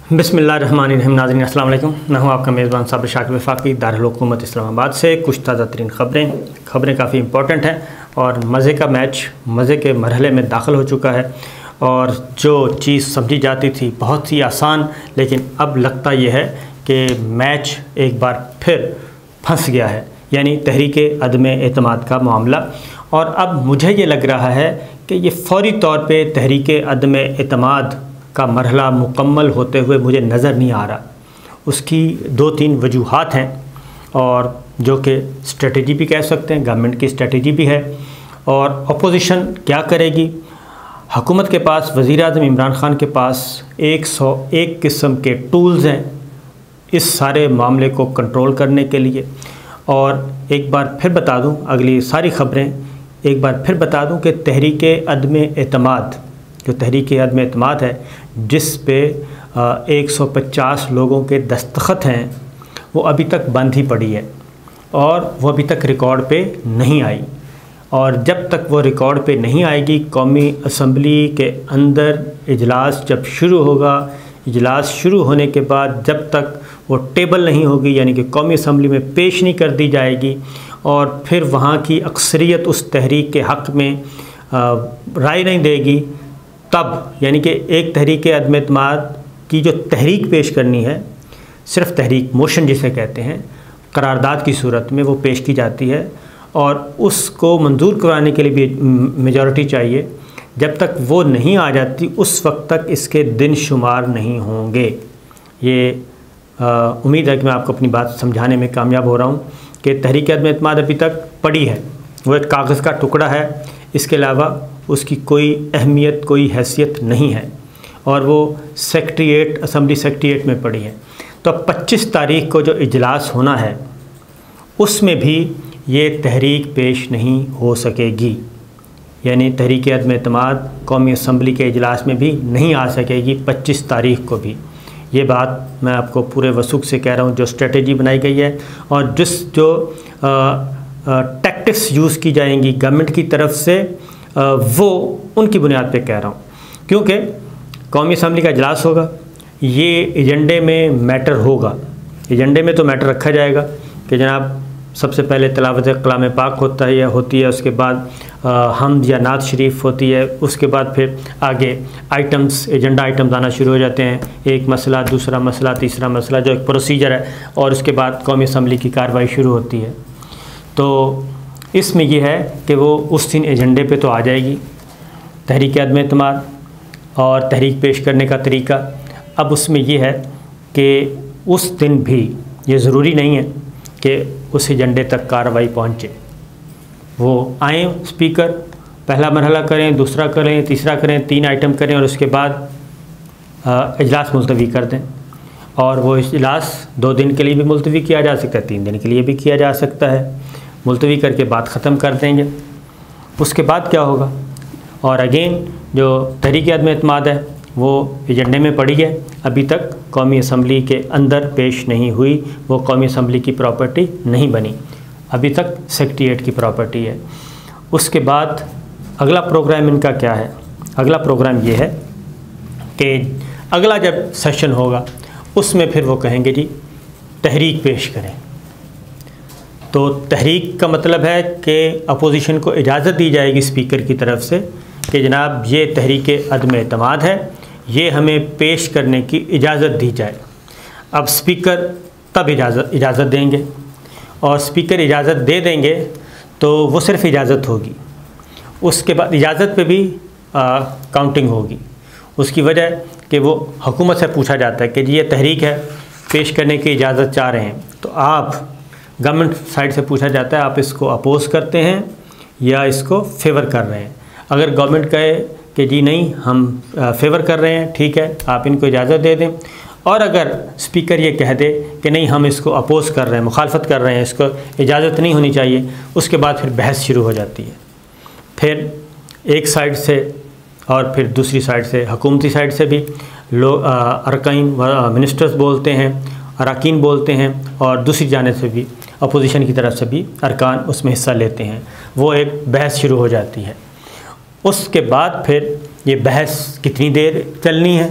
बिस्मिल्लाहिर्रहमानिर्रहीम। नाज़रीन अस्सलाम वालेकुम। मैं हूँ आपका मेज़बान साबिर शाकिर वफाकी दारुल हुकूमत इस्लामाबाद से। कुछ ताज़ा तरीन खबरें काफ़ी इंपॉर्टेंट हैं और मज़े का मैच मज़े के मरहले में दाखिल हो चुका है। और जो चीज़ समझी जाती थी बहुत ही आसान, लेकिन अब लगता यह है कि मैच एक बार फिर फंस गया है, यानी तहरीके अदम एतमाद का मामला। और अब मुझे ये लग रहा है कि ये फ़ौरी तौर पे तहरीके अदम एतमाद का मरहला मुकम्मल होते हुए मुझे नज़र नहीं आ रहा। उसकी दो तीन वजूहात हैं, और जो कि स्ट्रेटजी भी कह सकते हैं, गवर्नमेंट की स्ट्रेटजी भी है। और अपोजिशन क्या करेगी? हुकूमत के पास, वज़ीर-ए-आज़म इमरान ख़ान के पास 101 किस्म के टूल्स हैं इस सारे मामले को कंट्रोल करने के लिए। और एक बार फिर बता दूं, अगली सारी ख़बरें एक बार फिर बता दूं कि तहरीके अदम एतमाद, जो तहरीके अदम एतमाद है, जिस पे 150 लोगों के दस्तखत हैं, वो अभी तक बंद ही पड़ी है और वो अभी तक रिकॉर्ड पे नहीं आई। और जब तक वो रिकॉर्ड पे नहीं आएगी, कौमी असम्बली के अंदर इजलास जब शुरू होगा, इजलास शुरू होने के बाद जब तक वो टेबल नहीं होगी, यानी कि कौमी असम्बली में पेश नहीं कर दी जाएगी, और फिर वहाँ की अक्सरियत उस तहरीक के हक़ में राय नहीं देगी, तब यानी कि एक तहरीक अदम एतमाद की जो तहरीक पेश करनी है, सिर्फ तहरीक मोशन जिसे कहते हैं, करारदाद की सूरत में वो पेश की जाती है, और उसको मंजूर कराने के लिए भी मेजॉरिटी चाहिए। जब तक वो नहीं आ जाती, उस वक्त तक इसके दिन शुमार नहीं होंगे। ये उम्मीद है कि मैं आपको अपनी बात समझाने में कामयाब हो रहा हूँ कि तहरीक अदम एतमाद अभी तक पड़ी है, वो एक कागज़ का टुकड़ा है, इसके अलावा उसकी कोई अहमियत, कोई हैसियत नहीं है, और वो सेक्रेटेरिएट, असम्बली सेक्रेटेरिएट में पड़ी है। तो अब 25 तारीख को जो इजलास होना है, उसमें भी ये तहरीक पेश नहीं हो सकेगी, यानी तहरीक अदम एतमाद कौमी असम्बली के इजलास में भी नहीं आ सकेगी 25 तारीख को भी। ये बात मैं आपको पूरे वसूख से कह रहा हूँ। जो स्ट्रेटजी बनाई गई है और जो टैक्टिक्स यूज़ की जाएंगी गवर्नमेंट की तरफ से, वो उनकी बुनियाद पे कह रहा हूँ, क्योंकि कौमी असम्बली का इजलास होगा, ये एजेंडे में मैटर होगा। एजेंडे में तो मैटर रखा जाएगा कि जनाब सबसे पहले तिलावत कलाम पाक होती है, उसके बाद हम्द या नात शरीफ होती है, उसके बाद फिर आगे आइटम्स, एजेंडा आइटम्स आना शुरू हो जाते हैं। एक मसला, दूसरा मसला, तीसरा मसला, जो एक प्रोसीजर है, और उसके बाद कौमी असम्बली की कार्रवाई शुरू होती है। तो इसमें यह है कि वो उस दिन एजेंडे पे तो आ जाएगी तहरीक अदम एतमाद और तहरीक पेश करने का तरीका। अब उसमें यह है कि उस दिन भी ये ज़रूरी नहीं है कि उस एजेंडे तक कार्रवाई पहुँचे। वो आएँ, स्पीकर पहला मरहला करें, दूसरा करें, तीसरा करें, 3 आइटम करें, और उसके बाद इजलास मुलतवी कर दें। और वो इजलास 2 दिन के लिए भी मुलतवी किया जा सकता है, 3 दिन के लिए भी किया जा सकता है। मुलतवी करके बात ख़त्म कर देंगे। उसके बाद क्या होगा? और अगेन जो तहरीक अदम एतमाद है वो एजेंडे में पड़ी है, अभी तक कौमी असम्बली के अंदर पेश नहीं हुई, वो कौमी असम्बली की प्रॉपर्टी नहीं बनी, अभी तक सेक्रेटेरिएट की प्रॉपर्टी है। उसके बाद अगला प्रोग्राम इनका क्या है? अगला प्रोग्राम ये है कि अगला जब सेशन होगा उसमें फिर वो कहेंगे जी तहरीक पेश करें। तो तहरीक का मतलब है कि अपोजिशन को इजाज़त दी जाएगी स्पीकर की तरफ से कि जनाब ये तहरीक अदम एतमाद है, ये हमें पेश करने की इजाज़त दी जाए। अब स्पीकर तब इजाज़त देंगे, और स्पीकर इजाज़त दे देंगे तो वो सिर्फ इजाज़त होगी। उसके बाद इजाज़त पे भी काउंटिंग होगी। उसकी वजह कि वो हुकूमत से पूछा जाता है कि जी ये तहरीक है, पेश करने की इजाज़त चाह रहे हैं, तो आप गवर्नमेंट साइड से पूछा जाता है आप इसको अपोज़ करते हैं या इसको फेवर कर रहे हैं। अगर गवर्नमेंट कहे कि जी नहीं हम फेवर कर रहे हैं, ठीक है, आप इनको इजाज़त दे दें। और अगर स्पीकर ये कह दे कि नहीं हम इसको अपोज़ कर रहे हैं, मुखालफत कर रहे हैं, इसको इजाज़त नहीं होनी चाहिए, उसके बाद फिर बहस शुरू हो जाती है। फिर एक साइड से और फिर दूसरी साइड से, हुकूमती साइड से भी लोग अरकाइन मिनिस्टर्स बोलते हैं, अरकान बोलते हैं, और दूसरी जानिब से भी अपोजिशन की तरफ से भी अरकान उसमें हिस्सा लेते हैं। वो एक बहस शुरू हो जाती है। उसके बाद फिर ये बहस कितनी देर चलनी है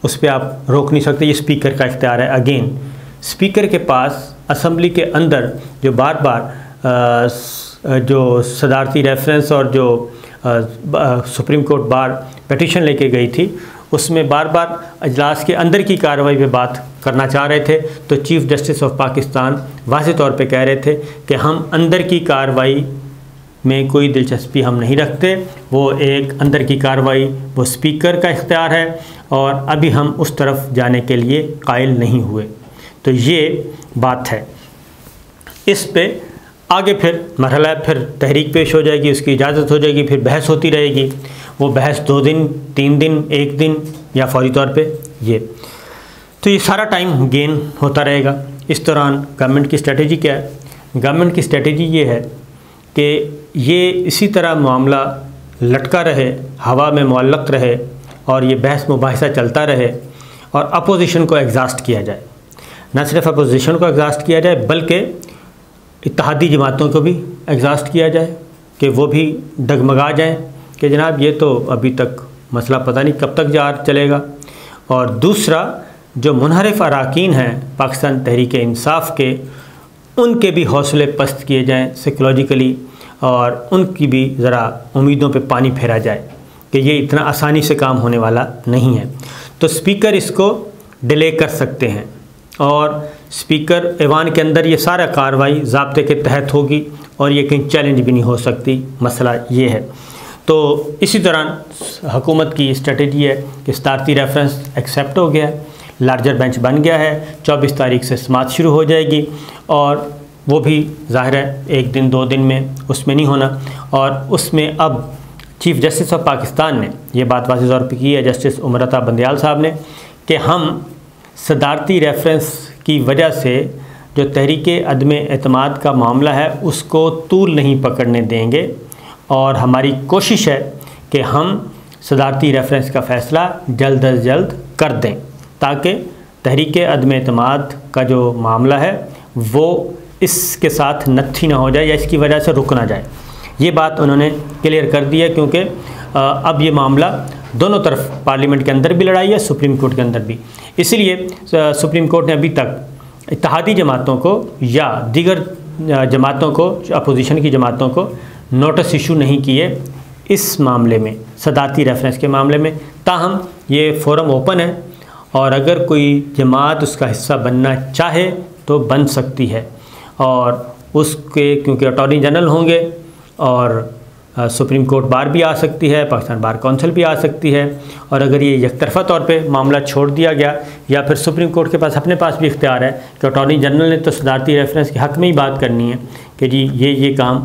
उस पर आप रोक नहीं सकते, ये स्पीकर का इख्तियार है। अगेन स्पीकर के पास असम्बली के अंदर जो बार बार जो सदारती रेफरेंस और जो सुप्रीम कोर्ट बार पिटीशन लेके गई थी, उसमें बार बार अजलास के अंदर की कार्रवाई पे बात करना चाह रहे थे, तो चीफ़ जस्टिस ऑफ पाकिस्तान वाज़े तौर पे कह रहे थे कि हम अंदर की कार्रवाई में कोई दिलचस्पी हम नहीं रखते, वो एक अंदर की कार्रवाई वो स्पीकर का इख्तियार है और अभी हम उस तरफ जाने के लिए कायल नहीं हुए। तो ये बात है। इस पे आगे फिर मरहला फिर तहरीक पेश हो जाएगी, उसकी इजाज़त हो जाएगी, फिर बहस होती रहेगी। वो बहस 2 दिन, 3 दिन, 1 दिन या फौरी तौर पे ये। तो ये सारा टाइम गेन होता रहेगा। इस दौरान गवर्नमेंट की स्ट्रेटजी क्या है? गवर्नमेंट की स्ट्रेटजी ये है कि ये इसी तरह मामला लटका रहे, हवा में मुअल्लक़ रहे और ये बहस मुबाहिसा चलता रहे और अपोजिशन को एग्जास्ट किया जाए। न सिर्फ अपोजिशन को एग्जास्ट किया जाए बल्कि इत्तेहादी जमातों को भी एग्जास्ट किया जाए कि वो भी डगमगा जाएं कि जनाब ये तो अभी तक मसला पता नहीं कब तक जार चलेगा। और दूसरा, जो मुनहरिफ अराकीन हैं पाकिस्तान तहरीक इंसाफ के, उनके भी हौसले पस्त किए जाएं साइकोलॉजिकली और उनकी भी ज़रा उम्मीदों पे पानी फेरा जाए कि ये इतना आसानी से काम होने वाला नहीं है। तो स्पीकर इसको डिले कर सकते हैं और स्पीकर ऐवान के अंदर ये सारा कार्रवाई ज़ाब्ते के तहत होगी और ये कहीं चैलेंज भी नहीं हो सकती। मसला ये है। तो इसी दौरान हुकूमत की स्ट्रेटजी है कि सदारती रेफरेंस एक्सेप्ट हो गया है, लार्जर बेंच बन गया है, 24 तारीख से समाअत शुरू हो जाएगी और वो भी ज़ाहिर है 1 दिन 2 दिन में उसमें नहीं होना। और उसमें अब चीफ़ जस्टिस ऑफ पाकिस्तान ने ये बात वाज़ेह तौर पर की है, जस्टिस उमर अता बंदयाल साहब ने, कि हम सदारती रेफरेंस की वजह से जो तहरीक अदम एतमाद का मामला है उसको तूल नहीं पकड़ने देंगे और हमारी कोशिश है कि हम सदारती रेफरेंस का फ़ैसला जल्द अज जल्द कर दें ताकि तहरीक अदम एतमाद का जो मामला है वो इसके साथ नत्थी ना हो जाए या इसकी वजह से रुक ना जाए। ये बात उन्होंने क्लियर कर दी है क्योंकि अब ये मामला दोनों तरफ पार्लियामेंट के अंदर भी लड़ाई है, सुप्रीम कोर्ट के अंदर भी। इसलिए सुप्रीम कोर्ट ने अभी तक इत्तेहादी जमातों को या दीगर जमातों को, अपोजिशन की जमातों को नोटिस इशू नहीं किए इस मामले में, सदारती रेफरेंस के मामले में। ताहम ये फोरम ओपन है और अगर कोई जमात उसका हिस्सा बनना चाहे तो बन सकती है और उसके क्योंकि अटॉर्नी जनरल होंगे और सुप्रीम कोर्ट बार भी आ सकती है, पाकिस्तान बार काउंसिल भी आ सकती है। और अगर ये एकतरफ़ा तौर पे मामला छोड़ दिया गया या फिर सुप्रीम कोर्ट के पास अपने पास भी इख्तियार है कि अटॉर्नी जनरल ने तो सदारती रेफरेंस के हक़ में ही बात करनी है कि जी ये काम,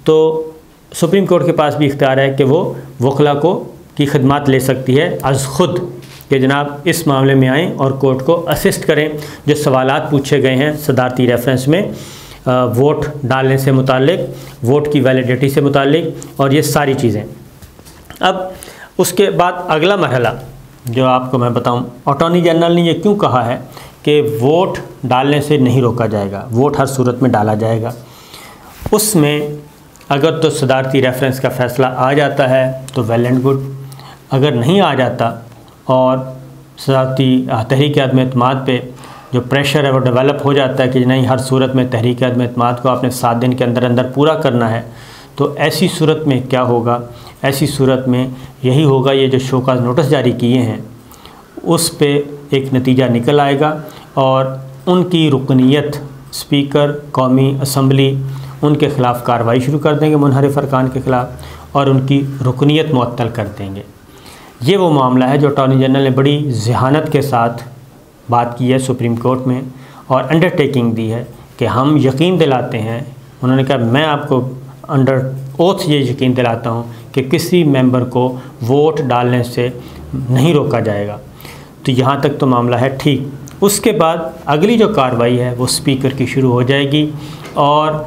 तो सुप्रीम कोर्ट के पास भी इख्तियार है कि वो वकला को की खदमात ले सकती है अज़ ख़ुद कि जनाब इस मामले में आएँ और कोर्ट को असिस्ट करें। जो सवालात पूछे गए हैं सदारती रेफरेंस में वोट डालने से मुतालिक, वोट की वैलिडिटी से मुतालिक और ये सारी चीज़ें। अब उसके बाद अगला मरहला जो आपको मैं बताऊं, अटॉर्नी जनरल ने ये क्यों कहा है कि वोट डालने से नहीं रोका जाएगा, वोट हर सूरत में डाला जाएगा। उसमें अगर तो सदारती रेफरेंस का फ़ैसला आ जाता है तो वेल एंड गुड, अगर नहीं आ जाता और सदारती तहरीक अदम एतमाद पे जो प्रेशर है वो डेवलप हो जाता है कि नहीं हर सूरत में तहरीक अदम एतमाद को आपने 7 दिन के अंदर अंदर पूरा करना है, तो ऐसी सूरत में क्या होगा? ऐसी सूरत में यही होगा, ये जो शोकाज़ नोटिस जारी किए हैं उस पे एक नतीजा निकल आएगा और उनकी रुकनीत स्पीकर कौमी असम्बली उनके ख़िलाफ़ कार्रवाई शुरू कर देंगे, मुनहरिफ अरकान के ख़िलाफ़, और उनकी रुकनीत मुअत्तल कर देंगे। ये वो मामला है जो अटॉर्नी जनरल ने बड़ी ज़हानत के साथ बात की है सुप्रीम कोर्ट में और अंडरटेकिंग दी है कि हम यकीन दिलाते हैं, उन्होंने कहा मैं आपको अंडर ओथ ये यकीन दिलाता हूँ कि किसी मेंबर को वोट डालने से नहीं रोका जाएगा। तो यहाँ तक तो मामला है ठीक। उसके बाद अगली जो कार्रवाई है वो स्पीकर की शुरू हो जाएगी और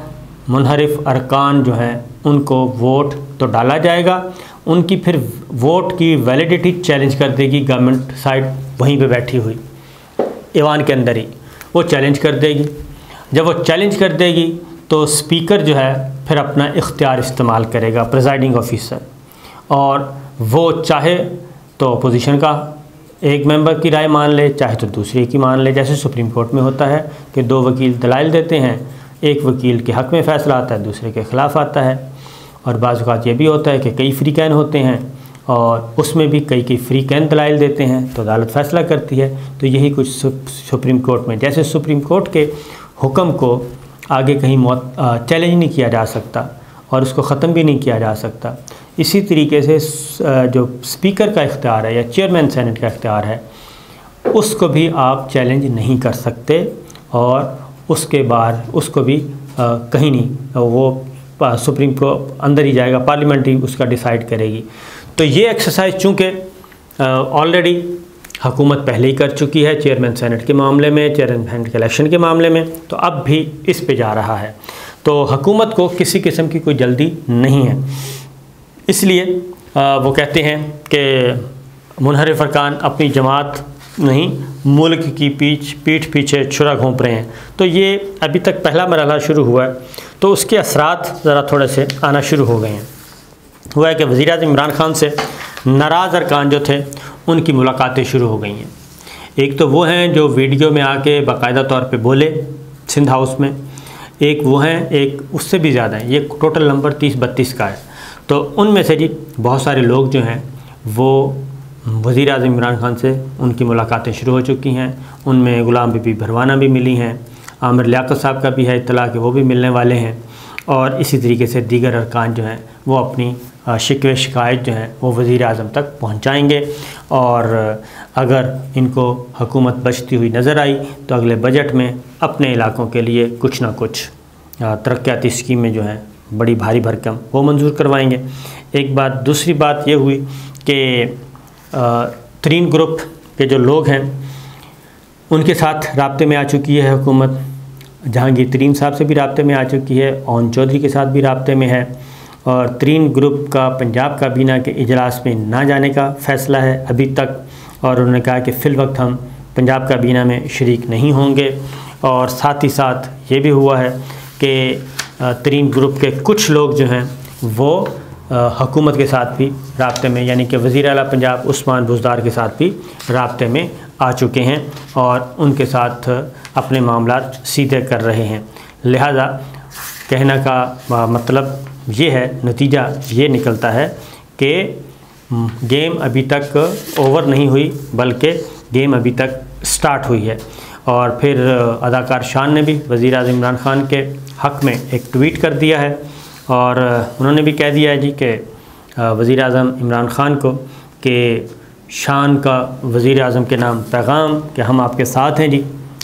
मुनहरिफ अरकान जो हैं उनको वोट तो डाला जाएगा, उनकी फिर वोट की वैलिडिटी चैलेंज कर देगी गवर्नमेंट साइड वहीं पे बैठी हुई ऐवान के अंदर ही वो चैलेंज कर देगी। जब वो चैलेंज कर देगी तो स्पीकर जो है फिर अपना इख्तियार इस्तेमाल करेगा, प्रिजाइडिंग ऑफिसर, और वो चाहे तो अपोजिशन का एक मेंबर की राय मान ले चाहे तो दूसरे की मान ले। जैसे सुप्रीम कोर्ट में होता है कि 2 वकील दलाइल देते हैं, एक वकील के हक़ में फ़ैसला आता है, दूसरे के ख़िलाफ़ आता है। और बाज़ औक़ात ये भी होता है कि कई फ्री कैन होते हैं और उसमें भी कई फ्री कैन दलाइल देते हैं तो अदालत फ़ैसला करती है। तो यही कुछ सुप्रीम कोर्ट में, जैसे सुप्रीम कोर्ट के हुक्म को आगे कहीं चैलेंज नहीं किया जा सकता और उसको ख़त्म भी नहीं किया जा सकता, इसी तरीके से जो स्पीकर का इख्तियार है या चेयरमैन सेनेट का इख्तियार है उसको भी आप चैलेंज नहीं कर सकते और उसके बाद उसको भी कहीं नहीं, वो सुप्रीम को अंदर ही जाएगा, पार्लियामेंट ही उसका डिसाइड करेगी। तो ये एक्सरसाइज चूँकि ऑलरेडी हुकूमत पहले ही कर चुकी है चेयरमैन सेनेट के मामले में, चेयरमैन सेनेट के इलेक्शन के मामले में, तो अब भी इस पे जा रहा है। तो हुकूमत को किसी किस्म की कोई जल्दी नहीं है, इसलिए वो कहते हैं कि मुनहरिफ अरकान अपनी जमात नहीं मुल्क की पीठ पीछे छुरा घोंप रहे हैं। तो ये अभी तक पहला मरहला शुरू हुआ है, तो उसके असरात ज़रा थोड़े से आना शुरू हो गए हैं। हुआ है कि वज़ीर-ए-आज़म इमरान खान से नाराज़ अरकान जो थे उनकी मुलाकातें शुरू हो गई हैं। एक तो वो हैं जो वीडियो में आके बाकायदा तौर पे बोले सिंध हाउस में, एक वो हैं, एक उससे भी ज़्यादा हैं, ये टोटल नंबर 30-32 का है। तो उनमें से जी बहुत सारे लोग जो हैं वो वज़ीर-ए-आज़म इमरान खान से उनकी मुलाकातें शुरू हो चुकी हैं। उनमें गुलाम बीबी भरवाना भी मिली हैं, आमिर लियाकत साहब का भी है इत्तला कि वो भी मिलने वाले हैं, और इसी तरीके से दीगर अरकान जो हैं वो अपनी शिकवे शिकायत जो हैं वो वज़ीर-ए-आज़म तक पहुंचाएंगे। और अगर इनको हुकूमत बचती हुई नज़र आई तो अगले बजट में अपने इलाकों के लिए कुछ ना कुछ तरक्याती स्कीमें जो हैं बड़ी भारी भरकम वो मंजूर करवाएंगे। एक बात, दूसरी बात ये हुई कि तरीन ग्रुप के जो लोग हैं उनके साथ राब्ते में आ चुकी है हुकूमत, जहांगीर तरीन साहब से भी राब्ते में आ चुकी है, ओन चौधरी के साथ भी राब्ते में है, और तरीन ग्रुप का पंजाब काबीना के इजलास में ना जाने का फ़ैसला है अभी तक, और उन्होंने कहा कि फ़िल वक्त हम पंजाब काबीना में शरीक नहीं होंगे। और साथ ही साथ ये भी हुआ है कि तरीन ग्रुप के कुछ लोग जो हैं वो हुकूमत के साथ भी राब्ते में, यानी कि वज़ीर आला पंजाब उस्मान बुज़दार के साथ भी राब्ते में आ चुके हैं और उनके साथ अपने मामलात सीधे कर रहे हैं। लिहाजा कहने का मतलब ये है, नतीजा ये निकलता है कि गेम अभी तक ओवर नहीं हुई बल्कि गेम अभी तक स्टार्ट हुई है। और फिर अदाकार शान ने भी वज़ीर-ए-आज़म इमरान खान के हक़ में एक ट्वीट कर दिया है और उन्होंने भी कह दिया है जी कि वज़ीर-ए-आज़म इमरान खान को कि शान का वज़ीर-ए-आज़म के नाम पैगाम कि हम आपके साथ हैं जी,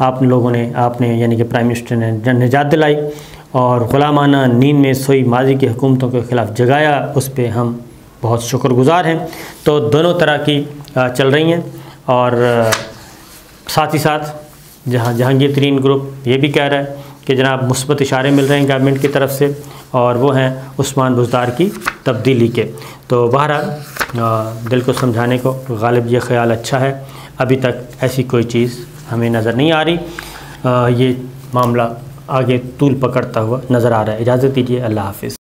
आप लोगों ने, आपने यानी कि प्राइम मिनिस्टर ने निजात दिलाई और ग़ुलामाना नींद में सोई माजी की हुकूमतों के ख़िलाफ़ जगाया, उस पर हम बहुत शुक्रगुज़ार हैं। तो दोनों तरह की चल रही हैं। और साथ ही साथ जहांगीर तरीन ग्रुप ये भी कह रहा है कि जनाब मुस्बत इशारे मिल रहे हैं गवर्नमेंट की तरफ से, और वो हैं उस्मान बुज़दार की तब्दीली के। तो बहरहाल दिल को समझाने को गालिब ये ख़्याल अच्छा है, अभी तक ऐसी कोई चीज़ हमें नज़र नहीं आ रही। ये मामला आगे तूल पकड़ता हुआ नज़र आ रहा है। इजाज़त दीजिए, अल्लाह हाफ़िज़।